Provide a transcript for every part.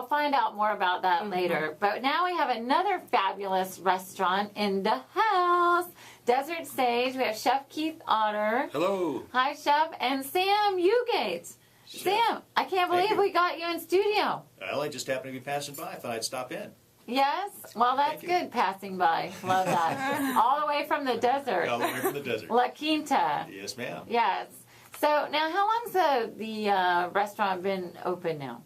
We'll find out more about that later. But now we have another fabulous restaurant in the house. Desert Sage. We have Chef Keith Otter. Hello. Hi, Chef. And Sam Ugate. Sam, I can't believe we got you in studio. Well, I just happened to be passing by. I thought I'd stop in. Yes? Well, that's good, passing by. Love that. All the way from the desert. All the way from the desert. La Quinta. Yes, ma'am. Yes. So now how long's the restaurant been open now?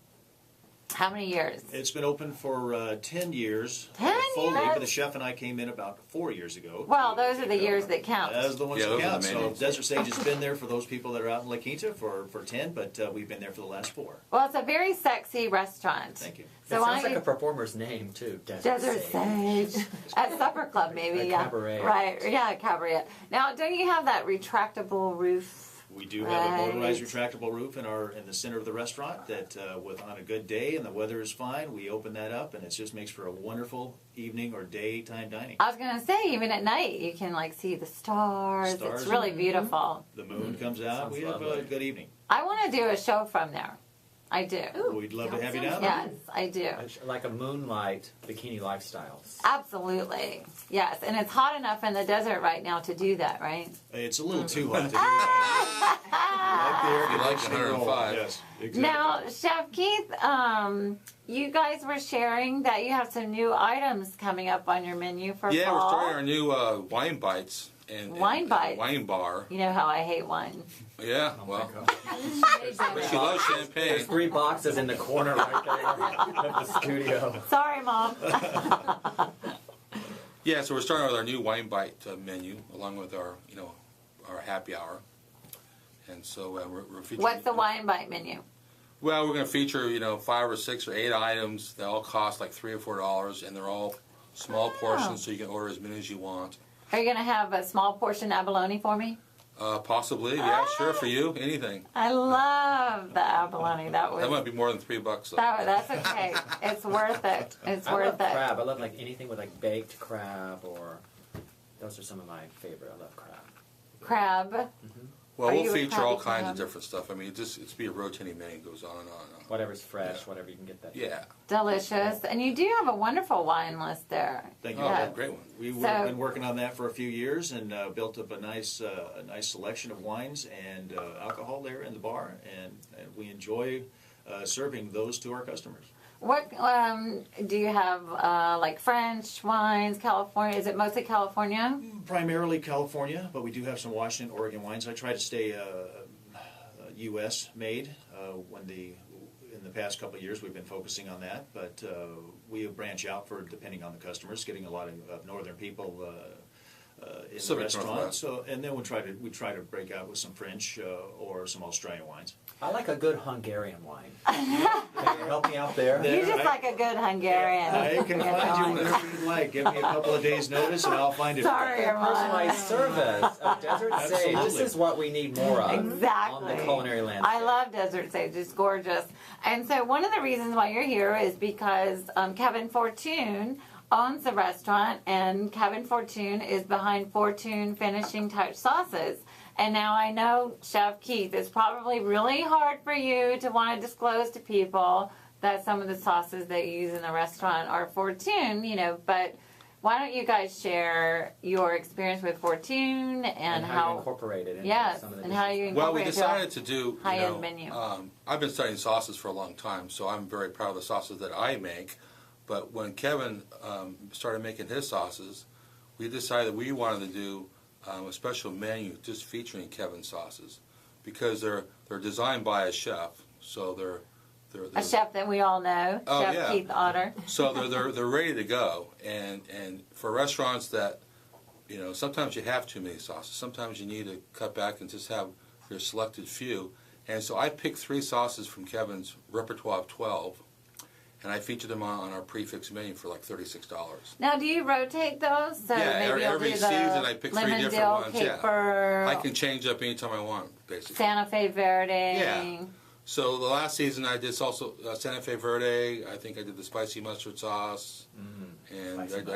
How many years? It's been open for 10 years. 10 fully, years? but the chef and I came in about 4 years ago. Well, those are the years that count. Those are the ones Yeah, that those are count. the So main ones. Desert Sage has been there for those people that are out in La Quinta for 10, but we've been there for the last 4. Well, it's a very sexy restaurant. Thank you. So It sounds like a performer's name, too. Desert Sage. At Supper Club, maybe. A Yeah. cabaret. Right. Yeah, cabaret. Now, don't you have that retractable roof? We do have a motorized retractable roof in the center of the restaurant that on a good day and the weather is fine, we open that up and it just makes for a wonderful evening or daytime dining. I was going to say, even at night, you can like see the stars. It's really beautiful. The moon comes out. Sounds We have a lovely. good evening. I want to do a show from there. I do. We'd love to have you down. Yes, I do. Like a moonlight bikini lifestyle. Absolutely. Yes, and it's hot enough in the desert right now to do that, right? It's a little too hot to do that. Like the air You like conditioning roll. 105. Yes, exactly. Now, Chef Keith, you guys were sharing that you have some new items coming up on your menu for Yeah, fall. we're starting our new wine bites and Wine bites? wine bar. You know how I hate wine. Yeah, Oh well, my God. but she loves There's champagne. 3 boxes in the corner right there of the studio. Sorry, Mom. Yeah, so we're starting with our new wine bite menu along with our our happy hour. And so we're featuring. What's the wine bite menu? Well, we're going to feature 5 or 6 or 8 items. They all cost like $3 or $4, and they're all small portions, so you can order as many as you want. Are you going to have a small portion abalone for me? Possibly, yeah, sure, for you, anything. I love the abalone. That That might be more than $3. Though. that's okay. It's worth it. It's I worth love it. crab. I love like anything with like baked crab or those are some of my favorite. I love crab. Crab. Well, Are you we'll a feature all crabby kinds crab? of different stuff. I mean, it's be a rotating menu. It goes on and on and on. Whatever's fresh, whatever you can get that. Yeah. Delicious. And you do have a wonderful wine list there. Thank you. Oh, Yeah. great one. We've So- been working on that for a few years and built up a nice selection of wines and alcohol there in the bar, and we enjoy serving those to our customers. What do you have? Like French wines, California? Is it mostly California? Primarily California, but we do have some Washington, Oregon wines. I try to stay U.S. made. In the past couple of years, we've been focusing on that, but we branch out for depending on the customers. Getting a lot of northern people in the Pacific restaurant. Northwest. So, and then we try to break out with some French or some Australian wines. I like a good Hungarian wine. Can you help me out there? You just I- like a good Hungarian. I can you find you know. whatever you'd like. Give me a couple of days' notice, and I'll find it. Sorry, Personalized service of Desert Sage. This Absolutely. is what we need more of Exactly. on the culinary landscape. I love Desert Sage. It's gorgeous. And so one of the reasons why you're here is because Kevin Fortun owns the restaurant, and Kevin Fortun is behind Fortun Finishing Touch Sauces. And now I know, Chef Keith, it's probably really hard for you to want to disclose to people that some of the sauces that you use in the restaurant are Fortun, but why don't you guys share your experience with Fortun and how you incorporate it into yes, some of the and how you dishes. Well, we incorporate it decided to do high-end menu. I've been studying sauces for a long time, so I'm very proud of the sauces that I make. But when Kevin started making his sauces, we decided we wanted to do a special menu just featuring Kevin's sauces because they're designed by a chef, so they're a chef that we all know, Oh, Chef yeah. Keith Otter. so they're ready to go. And for restaurants that sometimes you have too many sauces, sometimes you need to cut back and just have your selected few. And so I picked 3 sauces from Kevin's repertoire of 12. And I feature them on our prefix menu for like $36. Now, do you rotate those? So Yeah, maybe you'll every do the season I pick 3 lemon different dill ones. Yeah, caper, I can change up anytime I want, basically. Santa Fe Verde. Yeah. So the last season I did also Santa Fe Verde. I think I did the spicy mustard sauce, and I did They're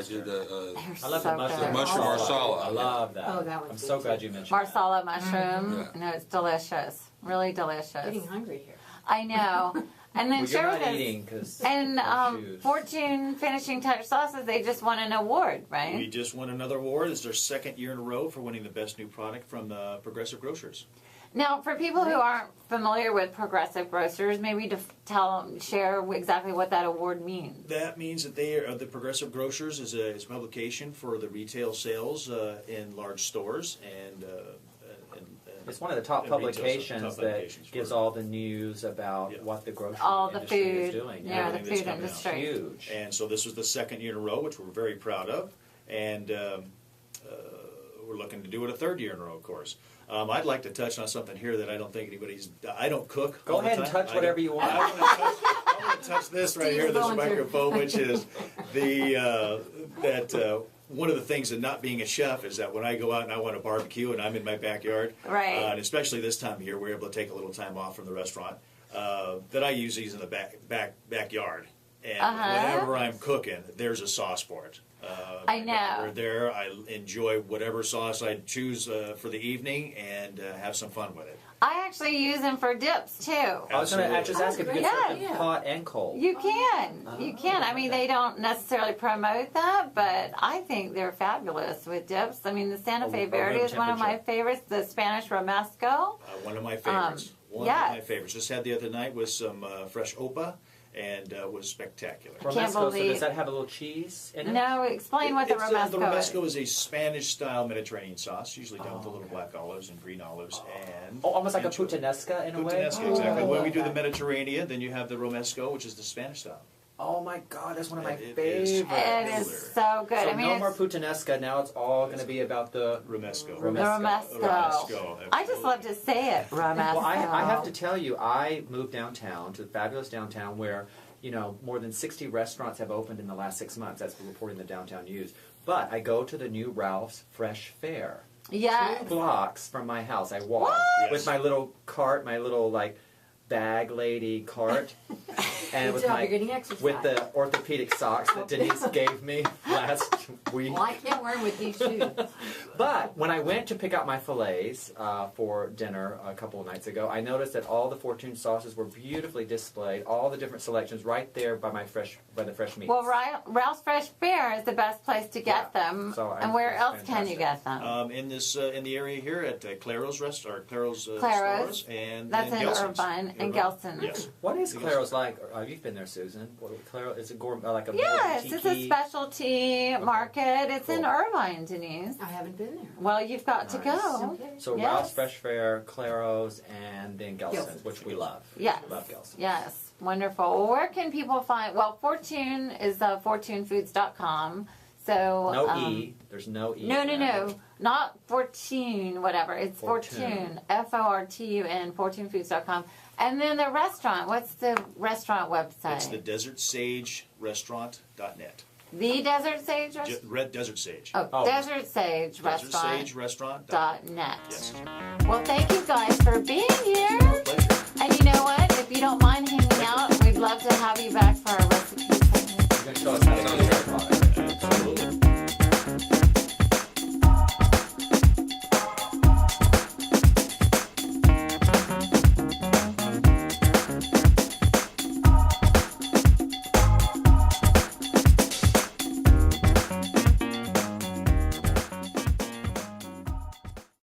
I love so the mushroom. good. mushroom marsala. I love that. Oh, that one's I'm good so too. glad you mentioned Marsala mushroom. Yeah. No, it's delicious. Really delicious. Getting hungry here. I know. And then Well, share you're with not us. eating because And Fortune Finishing Touch Sauces, they just won an award, We right? just won another award. It's their second year in a row for winning the best new product from Progressive Grocers. Now, for people who aren't familiar with Progressive Grocers, maybe to share exactly what that award means. That means that they are the Progressive Grocers is a publication for the retail sales in large stores and it's one of the top and retail publications top that publications gives for- all the news about Yeah. what the grocery All the industry is food, doing. yeah, the Everything that's food coming out. industry. Huge. And so this was the second year in a row, which we're very proud of, and we're looking to do it a third year in a row, of course. I'd like to touch on something here that I don't think anybody's. I don't cook. Go all the ahead and time. touch I whatever don't- you want. I want to touch this right Steve's here, this volunteer. microphone, which is one of the things of not being a chef is that when I go out and I want to barbecue and I'm in my backyard, Right. and especially this time of year, we're able to take a little time off from the restaurant. That I use these in the backyard, and whenever I'm cooking, there's a sauce for it. I know. We're there. I enjoy whatever sauce I choose for the evening and have some fun with it. I actually use them for dips too. I was going to just ask if you could Yeah. serve them hot and cold. You can. You can. I mean, they don't necessarily promote that, but I think they're fabulous with dips. I mean, the Santa Fe room Verde is one of my temperature. favorites, the Spanish Romesco. One of my favorites. One yes. of my favorites. Just had the other night with some fresh opa, and was spectacular. Romesco, so believe- does that have a little cheese in it? No, explain what the Romesco The Romesco is. is a Spanish-style Mediterranean sauce, usually done with a little black olives and green olives and Oh, almost like a anchovy. puttanesca in a way? Puttanesca, exactly. Oh, When we do the okay. Mediterranean, then you have the Romesco, which is the Spanish style. Oh my god, that's one of my It is. favorites. It is so good. So I mean, no more it's puttanesca, now it's all going to be about the Romesco. the Romesco. Romesco, I just love to say it, Romesco. Well, I have to tell you, I moved downtown to the fabulous downtown where, you know, more than 60 restaurants have opened in the last 6 months. That's the reporting the Downtown News. But I go to the new Ralph's Fresh Fare. Yes. 2 blocks from my house. I walk What? with my little cart, my little like bag lady cart, and Good with job, my you're getting exercise. with the orthopedic socks that Denise gave me last week. Well, I can't wear them with these shoes. But when I went to pick out my fillets for dinner a couple of nights ago, I noticed that all the Fortune sauces were beautifully displayed, all the different selections right there by the fresh meats. Well, Ralph's Fresh Fare is the best place to get Yeah. them. So and where it's else can you fantastic. get them? In the area here at Claro's Claro's. stores and That's in Gelson's. Irvine and Gelson's. Yes. What is Claro's like? You've been there, Susan. Claro, is it gourmet, like a Yes, more it's a tiki- specialty market. It's in Cool. Irvine, Denise. I haven't been there. Well, you've got to Nice. go. Okay. So Yes. Ralph's Fresh Fare, Claro's, and then Gelson's, Gelson's. which we love. Yes. Love Gelson's. Yes, wonderful. Well, where can people find? Well, Fortune is fortunefoods.com. So No E. There's no E. No, in no, that. no, not Fortune. Whatever. It's Fortune. Fortune. Fortun. Fortunefoods.com. And then the restaurant. What's the restaurant website? It's the DesertSageRestaurant.net. The Desert Sage Restaurant. Red Desert Sage. Oh, Desert Sage Restaurant. DesertSageRestaurant.net. .net. Yes. Well, thank you guys for being